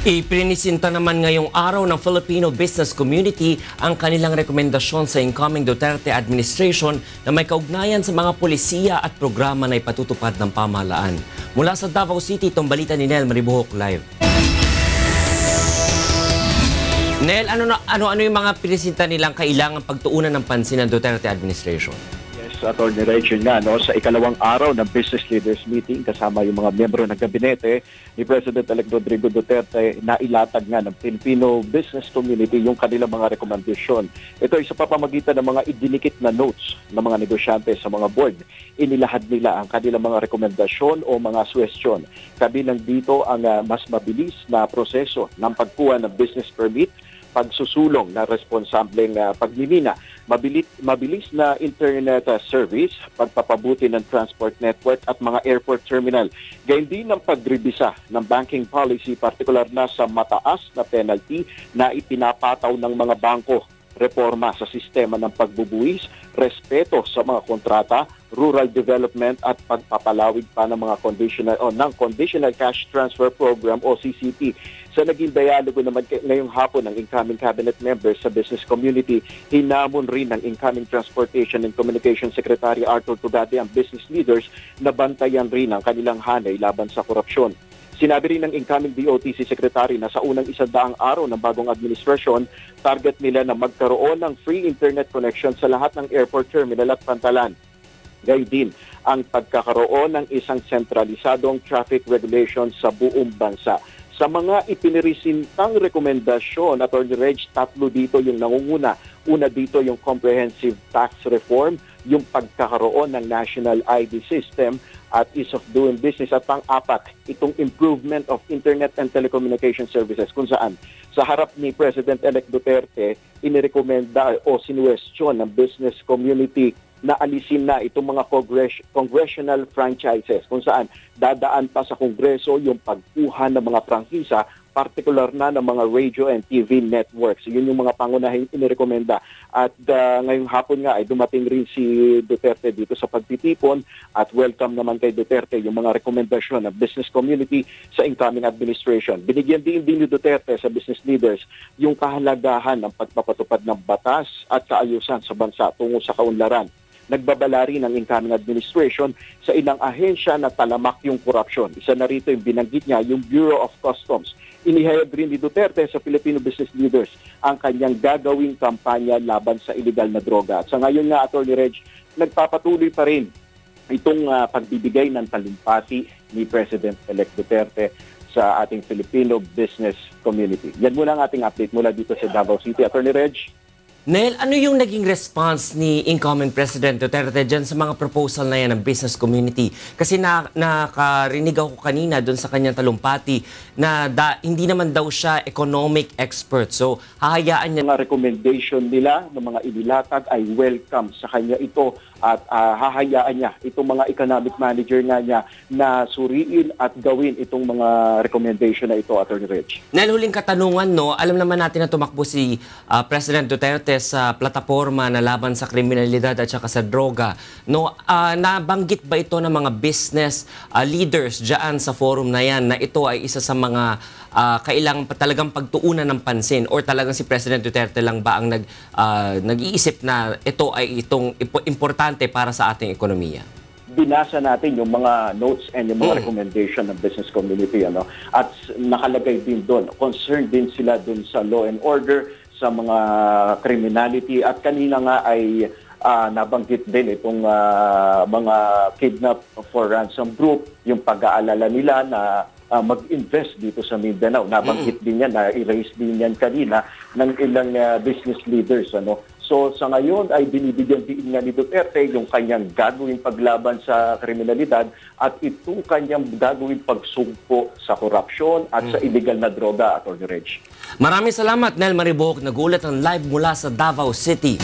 Ipinisinta naman ngayong araw ng Filipino business community ang kanilang rekomendasyon sa incoming Duterte administration na may kaugnayan sa mga polisiya at programa na ipatutupad ng pamahalaan. Mula sa Davao City, itong balita ni Nel Maribuhok Live. Nel, ano yung mga pinisinta nilang kailangan pagtuunan ng pansin ng Duterte administration? Attorney Regine nga, no, sa ikalawang araw ng Business Leaders Meeting kasama yung mga miyembro ng gabinete ni President-elect Rodrigo Duterte, na ilatag nga ng Filipino business community yung kanilang mga rekomendasyon. Ito ay sa papamagitan ng mga idinikit na notes ng mga negosyante sa mga board. Inilahad nila ang kanilang mga rekomendasyon o mga suwestyon. Kabilang dito ang mas mabilis na proseso ng pagkuha ng business permit, pagsusulong na responsableng pagmimina, mabilis na internet service, pagpapabuti ng transport network at mga airport terminal. Gayon din ang pagrebisa ng banking policy, partikular na sa mataas na penalty na ipinapataw ng mga bangko, reforma sa sistema ng pagbubuwis, respeto sa mga kontrata, rural development at pagpapalawig pa ng mga conditional cash transfer program o CCT. Sa naging dialogo naman ngayong hapon ng incoming cabinet members sa business community, hinamon rin ng incoming Transportation and Communication Secretary Arthur Tugade ang business leaders na bantayan rin ang kanilang hanay laban sa korupsyon. Sinabi rin ng incoming DOTC Secretary na sa unang 100 araw ng bagong administrasyon, target nila na magkaroon ng free internet connection sa lahat ng airport terminal at pantalan. Gayon din ang pagkakaroon ng isang sentralisadong traffic regulation sa buong bansa. Sa mga ipiniresintang rekomendasyon, Attorney Reg, 3 dito yung nangunguna. Una dito yung comprehensive tax reform, yung pagkakaroon ng national ID system at ease of doing business. At pang-apat, itong improvement of internet and telecommunication services, kung saan sa harap ni President-elect Duterte, inirekomenda o sinuwestiyon ng business community na alisin na itong mga congressional franchises, kung saan dadaan pa sa Kongreso yung pagkuha ng mga prangkisa, partikular na ng mga radio and TV networks. Yun yung mga pangunahing inirekomenda. At ngayong hapon nga ay dumating rin si Duterte dito sa pagtitipon at welcome naman kay Duterte yung mga rekomendasyon ng business community sa incoming administration. Binigyan din ni Duterte sa business leaders yung kahalagahan ng pagpapatupad ng batas at kaayusan sa bansa tungo sa kaunlaran. Nagbabala rin ang incoming administration sa ilang ahensya na talamak yung korupsyon. Isa na rito yung binanggit niya, yung Bureau of Customs. Inihayag rin ni Duterte sa Filipino business leaders ang kanyang gagawing kampanya laban sa illegal na droga. At sa ngayon nga, Attorney Reg, nagpapatuloy pa rin itong pagbibigay ng talumpati ni President-elect Duterte sa ating Filipino business community. Yan muna ang ating update mula dito sa Davao City. Attorney Reg. Nel, ano yung naging response ni incoming President Duterte dyan sa mga proposal na yan ng business community? Kasi nakarinig ako kanina doon sa kanyang talumpati na hindi naman daw siya economic expert. So, hahayaan niya. Mga recommendation nila ng mga inilatag ay welcome sa kanya ito at hahayaan niya itong mga economic manager nga niya na suriin at gawin itong mga recommendation na ito, Attorney Reg. Nel, huling katanungan, no? Alam naman natin na tumakbo si President Duterte sa plataforma na laban sa kriminalidad at saka sa droga. No, nabanggit ba ito ng mga business leaders dyan sa forum na yan na ito ay isa sa mga kailangan talagang pagtuunan ng pansin, or talagang si President Duterte lang ba ang nag-iisip na ito ay importante para sa ating ekonomiya? Binasa natin yung mga notes and yung mga recommendation ng business community, ano, at nakalagay din doon, concerned din sila doon sa law and order, sa mga criminality, at kanina nga ay nabanggit din itong mga kidnap for ransom group, yung pag-aalala nila na mag-invest dito sa Mindanao. Nabanggit din yan, na-erase din yan kanina ng ilang business leaders, ano. So sa ngayon ay binibigyan din nga ni Duterte yung kanyang gagawing paglaban sa kriminalidad at itong kanyang gagawing pagsugpo sa korupsyon at sa illegal na droga, Attorney Reg. Maraming salamat, Nel Maribuhok. Nagulat ang live mula sa Davao City.